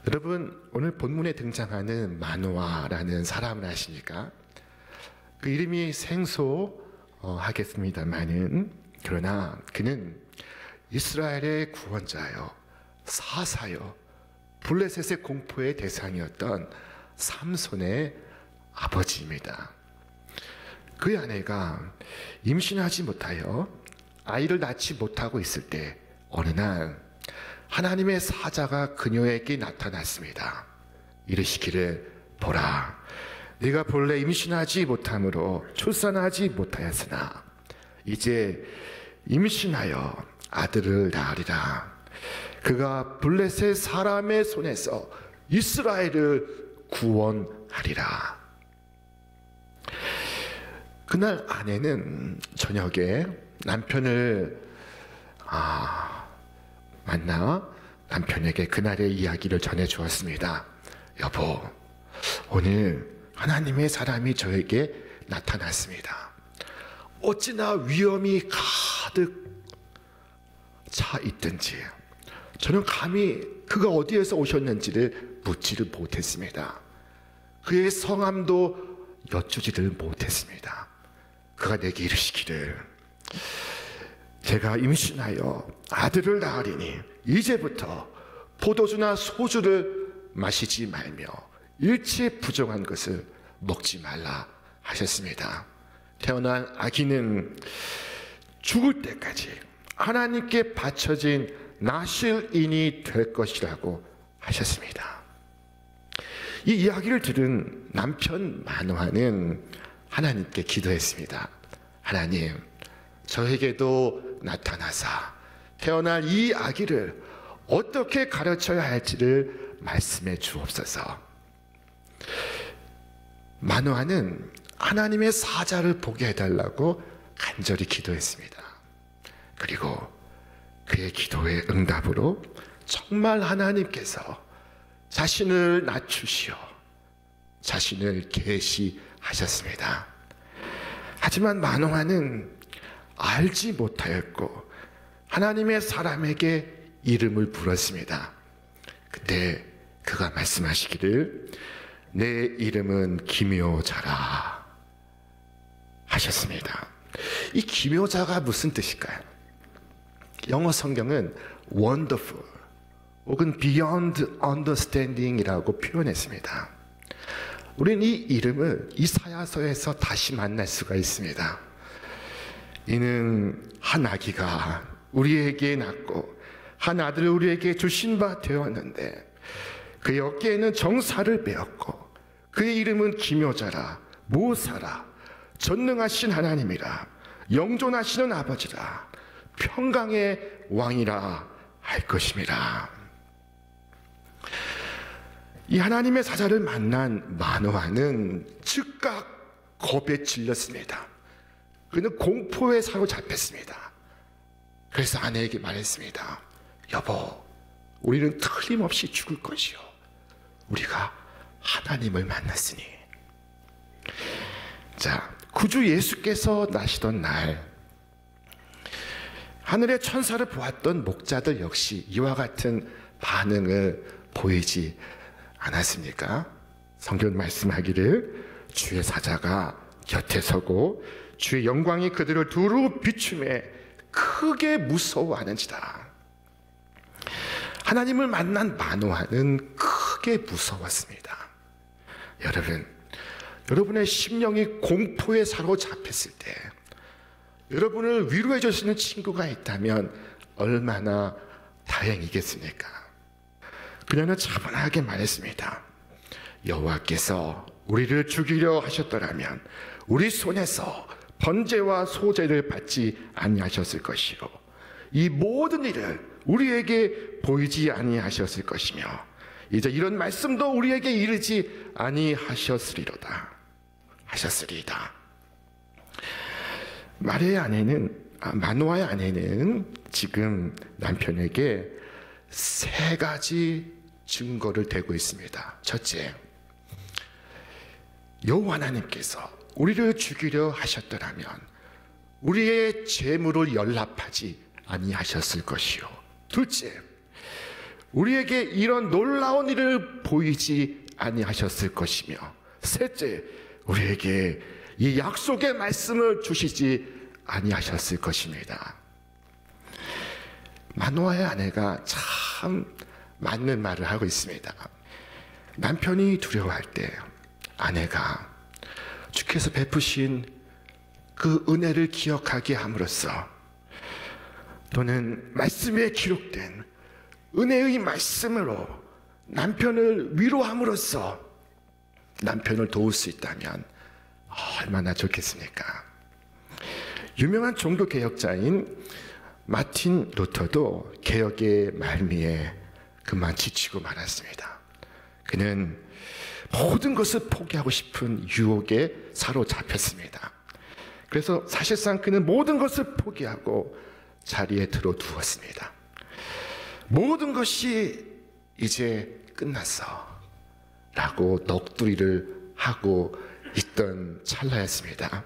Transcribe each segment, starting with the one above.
여러분, 오늘 본문에 등장하는 마노아라는 사람을 아십니까? 그 이름이 생소하겠습니다만은, 그러나 그는 이스라엘의 구원자요, 사사요, 블레셋의 공포의 대상이었던 삼손의 아버지입니다. 그의 아내가 임신하지 못하여 아이를 낳지 못하고 있을 때 어느 날 하나님의 사자가 그녀에게 나타났습니다. 이르시기를, 보라, 네가 본래 임신하지 못함으로 출산하지 못하였으나 이제 임신하여 아들을 낳으리라. 그가 블레셋 사람의 손에서 이스라엘을 구원하리라. 그날 아내는 저녁에 남편을 만나 남편에게 그날의 이야기를 전해주었습니다. 여보, 오늘 하나님의 사람이 저에게 나타났습니다. 어찌나 위험이 가득 차 있든지 저는 감히 그가 어디에서 오셨는지를 묻지를 못했습니다. 그의 성함도 여쭈지를 못했습니다. 그가 내게 이르시기를, 제가 임신하여 아들을 낳으리니 이제부터 포도주나 소주를 마시지 말며 일체 부정한 것을 먹지 말라 하셨습니다. 태어난 아기는 죽을 때까지 하나님께 바쳐진 나실인이 될 것이라고 하셨습니다. 이 이야기를 들은 남편 마노아는 하나님께 기도했습니다. 하나님, 저에게도 나타나사 태어날 이 아기를 어떻게 가르쳐야 할지를 말씀해 주옵소서. 마노아는 하나님의 사자를 보게 해달라고 간절히 기도했습니다. 그리고 그의 기도의 응답으로 정말 하나님께서 자신을 낮추시어 자신을 계시하셨습니다. 하지만 마노아는 알지 못하였고 하나님의 사람에게 이름을 불렀습니다. 그때 그가 말씀하시기를, 내 이름은 기묘자라 하셨습니다. 이 기묘자가 무슨 뜻일까요? 영어 성경은 wonderful 혹은 beyond understanding이라고 표현했습니다. 우리는 이 이름을 이사야서에서 다시 만날 수가 있습니다. 이는 한 아기가 우리에게 낳고 한 아들을 우리에게 주신 바 되었는데 그의 어깨에는 정사를 베었고 그의 이름은 기묘자라, 모사라, 전능하신 하나님이라, 영존하시는 아버지라, 평강의 왕이라 할 것임이라. 이 하나님의 사자를 만난 마노아는 즉각 겁에 질렸습니다. 그는 공포에 사로잡혔습니다. 그래서 아내에게 말했습니다. 여보, 우리는 틀림없이 죽을 것이요, 우리가 하나님을 만났으니. 자, 구주 예수께서 나시던 날 하늘의 천사를 보았던 목자들 역시 이와 같은 반응을 보이지 않았습니까? 성경 말씀하기를, 주의 사자가 곁에 서고 주의 영광이 그들을 두루 비춤에 크게 무서워하는지라. 하나님을 만난 마노아는 크게 무서웠습니다. 여러분의 심령이 공포에 사로잡혔을 때 여러분을 위로해 줄 수 있는 친구가 있다면 얼마나 다행이겠습니까? 그녀는 차분하게 말했습니다. 여호와께서 우리를 죽이려 하셨더라면 우리 손에서 번제와 소제를 받지 아니하셨을 것이요, 이 모든 일을 우리에게 보이지 아니하셨을 것이며 이제 이런 말씀도 우리에게 이르지 아니하셨으리로다 하셨으리이다. 마노아의 아내는 지금 남편에게 세 가지 증거를 대고 있습니다. 첫째, 여호와 하나님께서 우리를 죽이려 하셨더라면 우리의 재물을 연락하지 아니하셨을 것이요. 둘째, 우리에게 이런 놀라운 일을 보이지 아니하셨을 것이며, 셋째, 우리에게 이 약속의 말씀을 주시지 아니하셨을 것입니다. 마노아의 아내가 참 맞는 말을 하고 있습니다. 남편이 두려워할 때 아내가 주께서 베푸신 그 은혜를 기억하게 함으로써, 또는 말씀에 기록된 은혜의 말씀으로 남편을 위로함으로써 남편을 도울 수 있다면 얼마나 좋겠습니까? 유명한 종교 개혁자인 마틴 루터도 개혁의 말미에 그만 지치고 말았습니다. 그는 모든 것을 포기하고 싶은 유혹에 사로잡혔습니다. 그래서 사실상 그는 모든 것을 포기하고 자리에 들어두었습니다. 모든 것이 이제 끝났어 라고 넋두리를 하고 있던 찰나였습니다.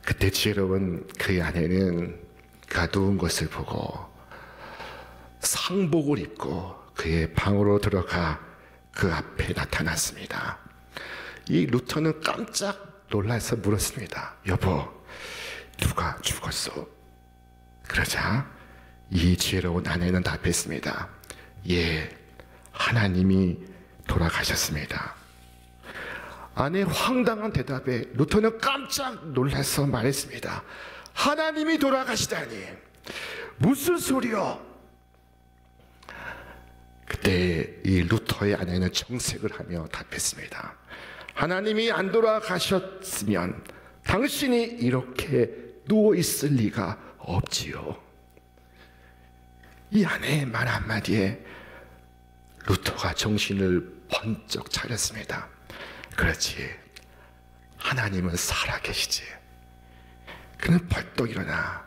그때 지혜로운 그의 아내는 그가 누운 것을 보고 상복을 입고 그의 방으로 들어가 그 앞에 나타났습니다. 이 루터는 깜짝 놀라서 물었습니다. 여보, 누가 죽었어? 그러자 이 지혜로운 아내는 답했습니다. 예, 하나님이 돌아가셨습니다. 아내의 황당한 대답에 루터는 깜짝 놀라서 말했습니다. 하나님이 돌아가시다니, 무슨 소리요? 그때 이 루터의 아내는 정색을 하며 답했습니다. 하나님이 안 돌아가셨으면 당신이 이렇게 누워있을 리가 없지요. 이 아내의 말 한마디에 루터가 정신을 번쩍 차렸습니다. 그렇지, 하나님은 살아계시지. 그는 벌떡 일어나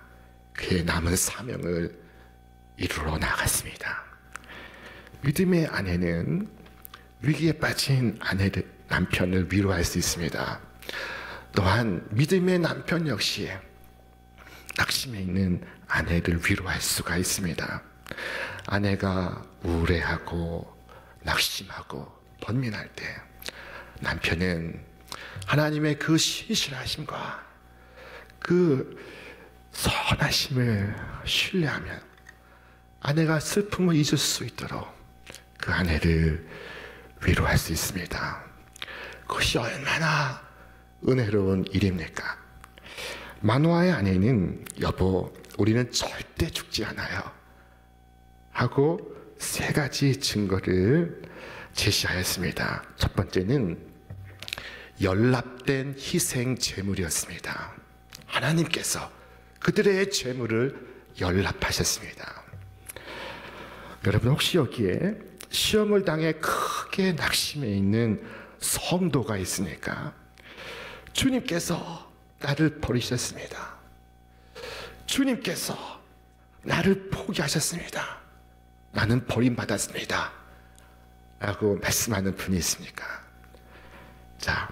그의 남은 사명을 이루러 나갔습니다. 믿음의 아내는 위기에 빠진 남편을 위로할 수 있습니다. 또한 믿음의 남편 역시 낙심해 있는 아내를 위로할 수가 있습니다. 아내가 우울해하고 낙심하고 번민할 때 남편은 하나님의 그 신실하심과 그 선하심을 신뢰하며 아내가 슬픔을 잊을 수 있도록 그 아내를 위로할 수 있습니다. 그것이 얼마나 은혜로운 일입니까? 마노아의 아내는 여보, 우리는 절대 죽지 않아요 하고 세 가지 증거를 제시하였습니다. 첫 번째는 연납된 희생 제물이었습니다. 하나님께서 그들의 제물을 연납하셨습니다. 여러분, 혹시 여기에 시험을 당해 크게 낙심해 있는 성도가 있습니까? 주님께서 나를 버리셨습니다. 주님께서 나를 포기하셨습니다. 나는 버림받았습니다 라고 말씀하는 분이 있습니까? 자,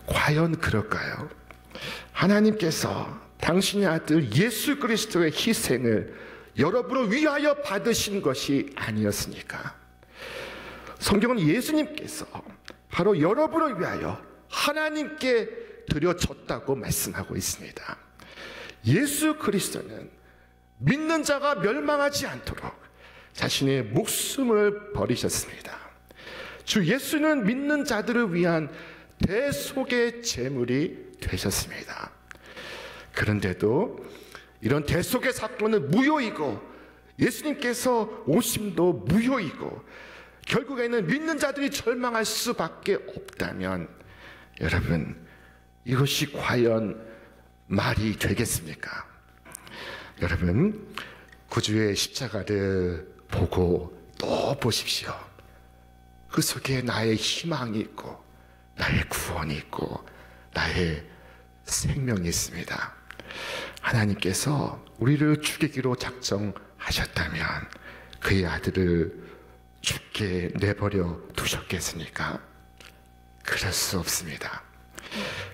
과연 그럴까요? 하나님께서 당신의 아들 예수 그리스도의 희생을 여러분을 위하여 받으신 것이 아니었습니까? 성경은 예수님께서 바로 여러분을 위하여 하나님께 드려졌다고 말씀하고 있습니다. 예수 그리스도는 믿는 자가 멸망하지 않도록 자신의 목숨을 버리셨습니다. 주 예수는 믿는 자들을 위한 대속의 제물이 되셨습니다. 그런데도 이런 대속의 사건은 무효이고 예수님께서 오심도 무효이고 결국에는 믿는 자들이 절망할 수밖에 없다면 여러분, 이것이 과연 말이 되겠습니까? 여러분, 구주의 십자가를 보고 또 보십시오. 그 속에 나의 희망이 있고 나의 구원이 있고 나의 생명이 있습니다. 하나님께서 우리를 죽이기로 작정하셨다면 그의 아들을 죽게 내버려 두셨겠습니까? 그럴 수 없습니다.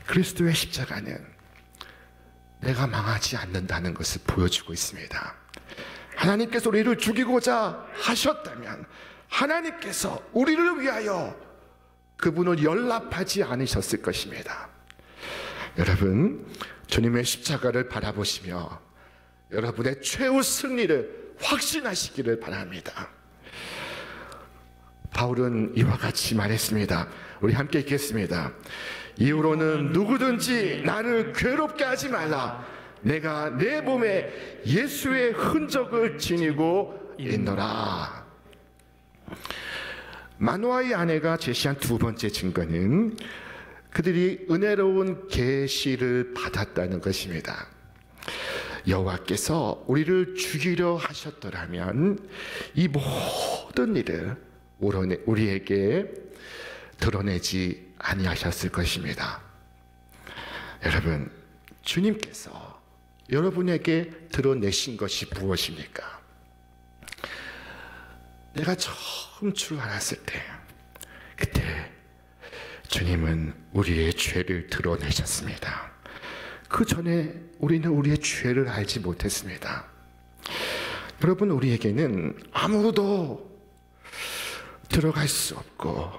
그리스도의 십자가는 내가 망하지 않는다는 것을 보여주고 있습니다. 하나님께서 우리를 죽이고자 하셨다면 하나님께서 우리를 위하여 그분을 연락하지 않으셨을 것입니다. 여러분, 주님의 십자가를 바라보시며 여러분의 최후 승리를 확신하시기를 바랍니다. 바울은 이와 같이 말했습니다. 우리 함께 읽겠습니다. 이후로는 누구든지 나를 괴롭게 하지 말라. 내가 내 몸에 예수의 흔적을 지니고 있노라. 마노아의 아내가 제시한 두 번째 증거는 그들이 은혜로운 계시를 받았다는 것입니다. 여호와께서 우리를 죽이려 하셨더라면 이 모든 일을 우리에게 드러내지 아니하셨을 것입니다. 여러분, 주님께서 여러분에게 드러내신 것이 무엇입니까? 내가 처음 줄 알았을 때, 그때 주님은 우리의 죄를 드러내셨습니다. 그 전에 우리는 우리의 죄를 알지 못했습니다. 여러분, 우리에게는 아무도 들어갈 수 없고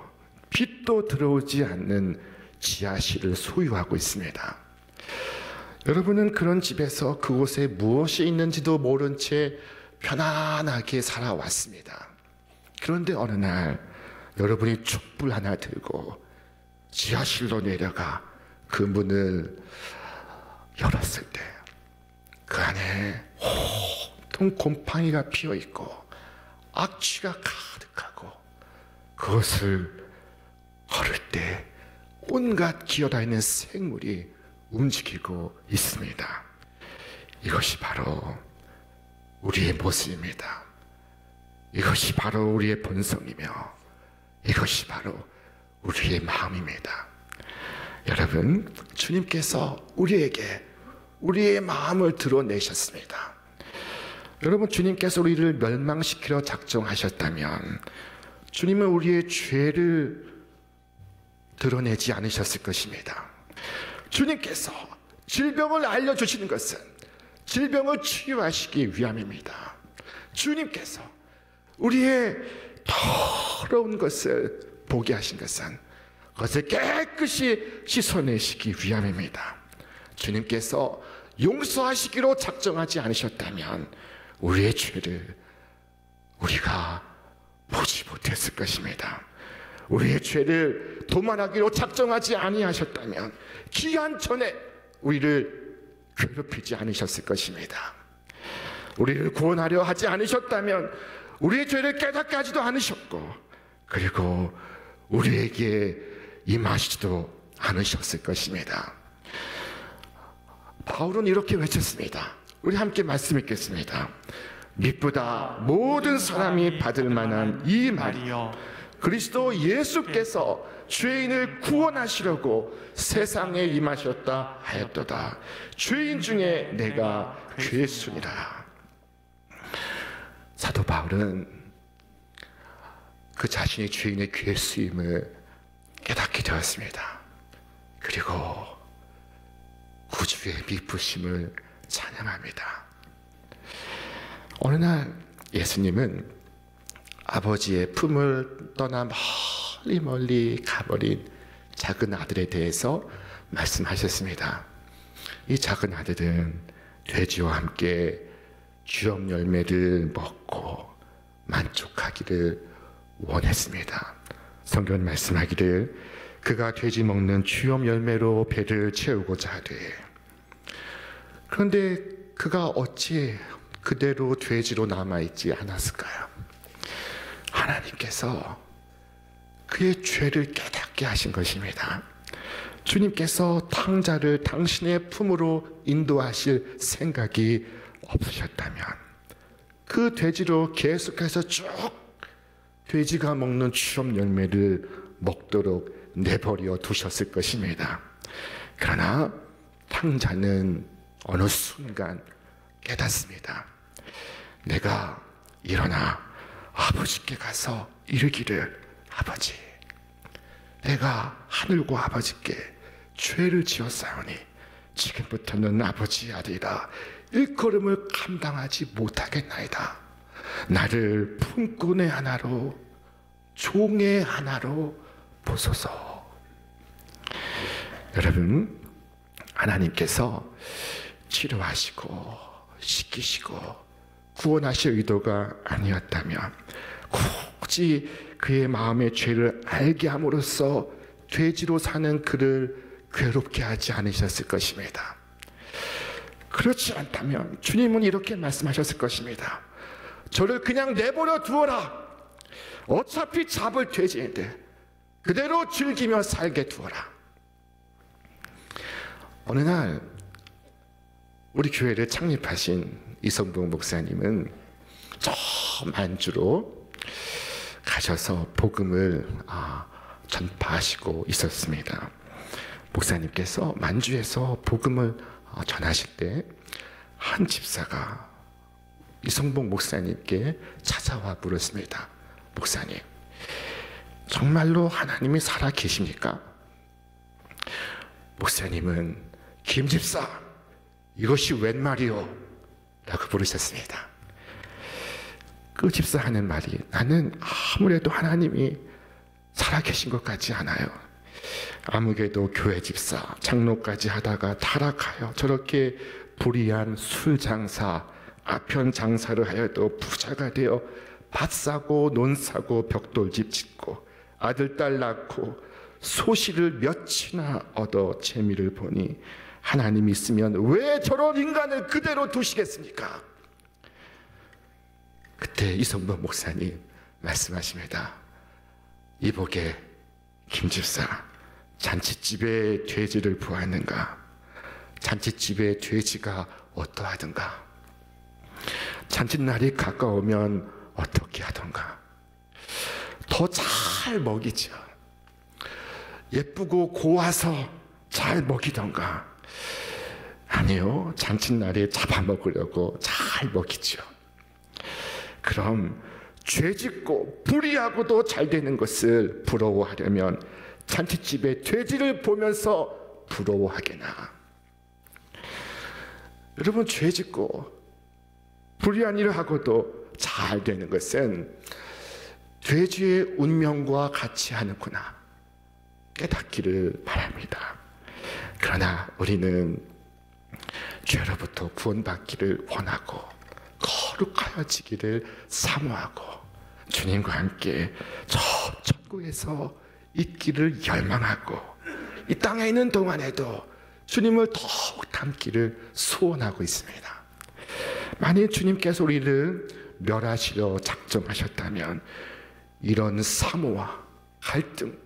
빛도 들어오지 않는 지하실을 소유하고 있습니다. 여러분은 그런 집에서 그곳에 무엇이 있는지도 모른 채 편안하게 살아왔습니다. 그런데 어느 날 여러분이 촛불 하나 들고 지하실로 내려가 그 문을 열었을 때 그 안에 온통 곰팡이가 피어있고 악취가 가득하고 그것을 걸을 때 온갖 기어다니는 생물이 움직이고 있습니다. 이것이 바로 우리의 모습입니다. 이것이 바로 우리의 본성이며 이것이 바로 우리의 마음입니다. 여러분, 주님께서 우리에게 우리의 마음을 드러내셨습니다. 여러분, 주님께서 우리를 멸망시키려 작정하셨다면 주님은 우리의 죄를 드러내지 않으셨을 것입니다. 주님께서 질병을 알려주시는 것은 질병을 치유하시기 위함입니다. 주님께서 우리의 더러운 것을 보게 하신 것은 그것을 깨끗이 씻어내시기 위함입니다. 주님께서 용서하시기로 작정하지 않으셨다면 우리의 죄를 우리가 보지 못했을 것입니다. 우리의 죄를 도말하기로 작정하지 아니하셨다면 기한 전에 우리를 괴롭히지 않으셨을 것입니다. 우리를 구원하려 하지 않으셨다면 우리의 죄를 깨닫게 하지도 않으셨고 그리고 우리에게 임하시지도 않으셨을 것입니다. 바울은 이렇게 외쳤습니다. 우리 함께 말씀 읽겠습니다. 미쁘다 모든 사람이 받을 만한 이 말이요 그리스도 예수께서 죄인을 구원하시려고 세상에 임하셨다 하였도다. 죄인 중에 내가 괴순이라. 사도 바울은 그 자신이 죄인의 괴수임을 깨닫게 되었습니다. 그리고 구주의 미쁘심을 찬양합니다. 어느 날 예수님은 아버지의 품을 떠나 멀리 멀리 가버린 작은 아들에 대해서 말씀하셨습니다. 이 작은 아들은 돼지와 함께 주염 열매를 먹고 만족하기를 원했습니다. 성경은 말씀하기를 그가 돼지 먹는 주염 열매로 배를 채우고자 하되 그런데 그가 어찌 그대로 돼지로 남아있지 않았을까요? 하나님께서 그의 죄를 깨닫게 하신 것입니다. 주님께서 탕자를 당신의 품으로 인도하실 생각이 없으셨다면 그 돼지로 계속해서 쭉 돼지가 먹는 주염 열매를 먹도록 내버려 두셨을 것입니다. 그러나 탕자는 어느 순간 깨닫습니다. 내가 일어나 아버지께 가서 이르기를 아버지, 내가 하늘과 아버지께 죄를 지었사오니 지금부터는 아버지의 아들이라 일걸음을 감당하지 못하겠나이다. 나를 품꾼의 하나로, 종의 하나로 보소서. 여러분, 하나님께서 치료하시고 씻기시고 구원하실 의도가 아니었다면 굳이 그의 마음의 죄를 알게 함으로써 돼지로 사는 그를 괴롭게 하지 않으셨을 것입니다. 그렇지 않다면 주님은 이렇게 말씀하셨을 것입니다. 저를 그냥 내버려 두어라. 어차피 잡을 돼지인데 그대로 즐기며 살게 두어라. 어느 날 우리 교회를 창립하신 이성동 목사님은 저 만주로 가셔서 복음을 전파하시고 있었습니다. 목사님께서 만주에서 복음을 전하실 때 한 집사가 이성봉 목사님께 찾아와 물었습니다. 목사님, 정말로 하나님이 살아 계십니까? 목사님은 김 집사, 이것이 웬 말이오? 라고 부르셨습니다. 그 집사 하는 말이, 나는 아무래도 하나님이 살아계신 것 같지 않아요. 아무개도 교회 집사, 장로까지 하다가 타락하여 저렇게 불의한 술 장사, 아편 장사를 하여도 부자가 되어 밭 사고 논 사고 벽돌집 짓고 아들 딸 낳고 소실을 몇이나 얻어 재미를 보니 하나님이 있으면 왜 저런 인간을 그대로 두시겠습니까? 그때 이성범 목사님 말씀하십니다. 이보게 김집사, 잔치집에 돼지를 보았는가? 잔치집에 돼지가 어떠하든가? 잔칫날이 가까우면 어떻게 하던가? 더 잘 먹이죠. 예쁘고 고와서 잘 먹이던가? 아니요, 잔칫날에 잡아먹으려고 잘 먹이죠. 그럼 죄짓고 불의하고도 잘 되는 것을 부러워하려면 잔치집에 돼지를 보면서 부러워하게나. 여러분, 죄짓고 불의한 일을 하고도 잘 되는 것은 돼지의 운명과 같이 하는구나 깨닫기를 바랍니다. 그러나 우리는 죄로부터 구원받기를 원하고 거룩하여지기를 사모하고 주님과 함께 저 천국에서 있기를 열망하고 이 땅에 있는 동안에도 주님을 더욱 닮기를 소원하고 있습니다. 만일 주님께서 우리를 멸하시려 작정하셨다면 이런 사모와 갈등,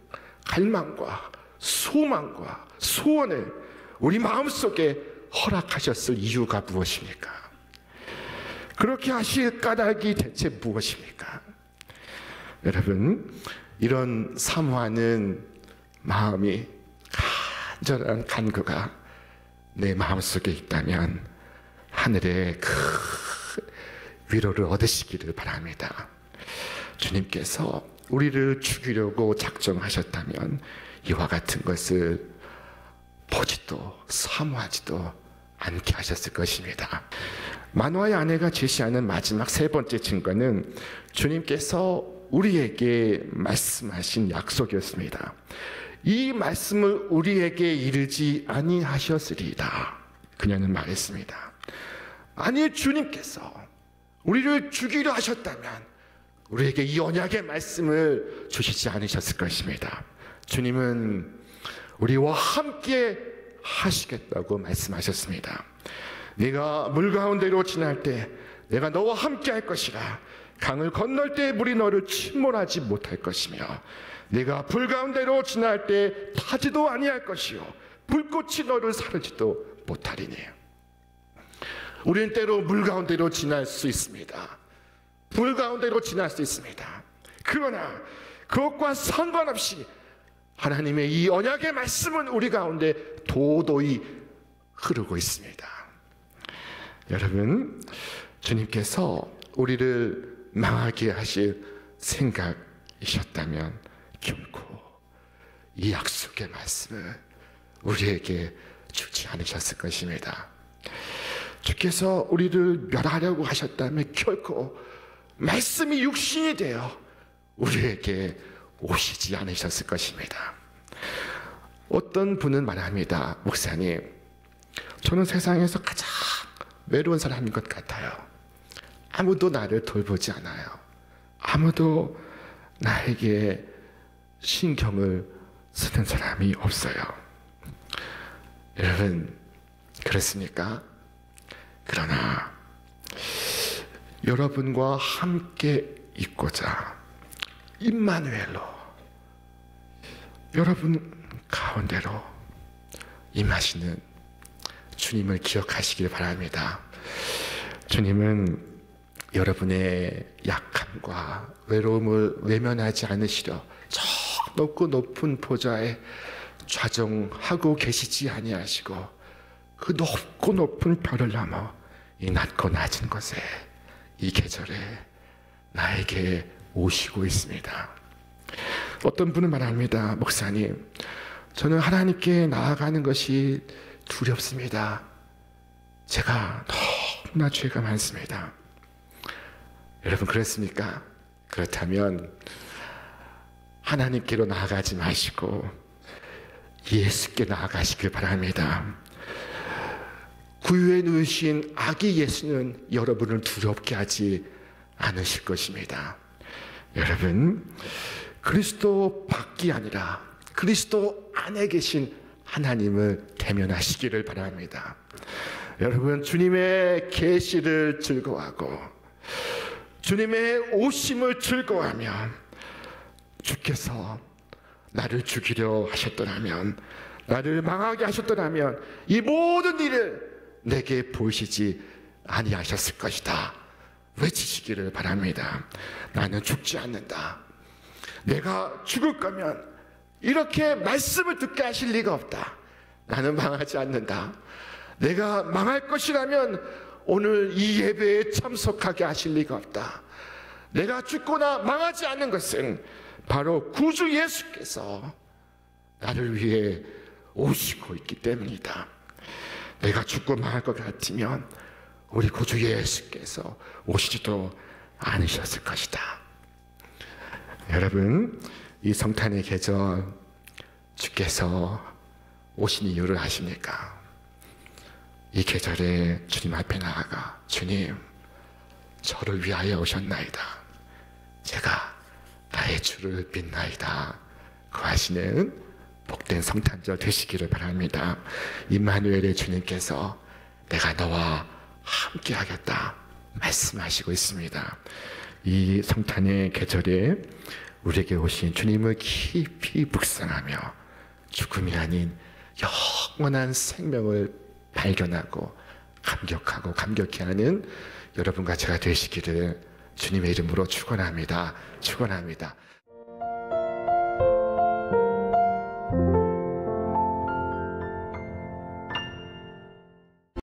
갈망과 소망과 소원을 우리 마음속에 허락하셨을 이유가 무엇입니까? 그렇게 하실 까닭이 대체 무엇입니까? 여러분, 이런 사모하는 마음이 간절한 간구가 내 마음속에 있다면 하늘의 큰 위로를 얻으시기를 바랍니다. 주님께서 우리를 죽이려고 작정하셨다면 이와 같은 것을 보지도 사모하지도 않게 하셨을 것입니다. 만화의 아내가 제시하는 마지막 세 번째 증거는 주님께서 우리에게 말씀하신 약속이었습니다. 이 말씀을 우리에게 이르지 아니하셨으리이다. 그녀는 말했습니다. 아니, 주님께서 우리를 죽이려 하셨다면 우리에게 이 언약의 말씀을 주시지 않으셨을 것입니다. 주님은 우리와 함께 하시겠다고 말씀하셨습니다. 네가 물 가운데로 지날 때 내가 너와 함께 할 것이라. 강을 건널 때 물이 너를 침몰하지 못할 것이며 네가 불 가운데로 지날 때 타지도 아니할 것이요 불꽃이 너를 사르지도 못하리니. 우리는 때로 물 가운데로 지날 수 있습니다. 불 가운데로 지날 수 있습니다. 그러나 그것과 상관없이 하나님의 이 언약의 말씀은 우리 가운데 도도히 흐르고 있습니다. 여러분, 주님께서 우리를 망하게 하실 생각이셨다면 결코 이 약속의 말씀을 우리에게 주지 않으셨을 것입니다. 주께서 우리를 멸하려고 하셨다면 결코 말씀이 육신이 되어 우리에게 오시지 않으셨을 것입니다. 어떤 분은 말합니다. 목사님, 저는 세상에서 가장 외로운 사람인 것 같아요. 아무도 나를 돌보지 않아요. 아무도 나에게 신경을 쓰는 사람이 없어요. 여러분, 그렇습니까? 그러나 여러분과 함께 있고자 임마누엘로 여러분 가운데로 임하시는 주님을 기억하시길 바랍니다. 주님은 여러분의 약함과 외로움을 외면하지 않으시려 저 높고 높은 보좌에 좌정하고 계시지 아니하시고 그 높고 높은 별을 넘어 이 낮고 낮은 곳에 이 계절에 나에게 오시고 있습니다. 어떤 분은 말합니다. 목사님, 저는 하나님께 나아가는 것이 두렵습니다. 제가 너무나 죄가 많습니다. 여러분, 그렇습니까? 그렇다면 하나님께로 나아가지 마시고 예수께 나아가시길 바랍니다. 구유에 누우신 아기 예수는 여러분을 두렵게 하지 않으실 것입니다. 여러분, 그리스도 밖이 아니라 그리스도 안에 계신 하나님을 대면하시기를 바랍니다. 여러분, 주님의 계시를 즐거워하고 주님의 오심을 즐거워하며 주께서 나를 죽이려 하셨더라면, 나를 망하게 하셨더라면 이 모든 일을 내게 보이시지 아니하셨을 것이다 외치시기를 바랍니다. 나는 죽지 않는다. 내가 죽을 거면 이렇게 말씀을 듣게 하실 리가 없다. 나는 망하지 않는다. 내가 망할 것이라면 오늘 이 예배에 참석하게 하실 리가 없다. 내가 죽거나 망하지 않는 것은 바로 구주 예수께서 나를 위해 오시고 있기 때문이다. 내가 죽고 망할 것 같으면 우리 구주 예수께서 오시지도 않으셨을 것이다. 여러분, 이 성탄의 계절 주께서 오신 이유를 아십니까? 이 계절에 주님 앞에 나아가 주님, 저를 위하여 오셨나이다. 제가 나의 주를 믿나이다. 그 하시는 복된 성탄절 되시기를 바랍니다. 임마누엘의 주님께서 내가 너와 함께 하겠다 말씀하시고 있습니다. 이 성탄의 계절에 우리에게 오신 주님을 깊이 묵상하며 죽음이 아닌 영원한 생명을 발견하고 감격하고 감격해 하는 여러분과 제가 되시기를 주님의 이름으로 축원합니다. 축원합니다.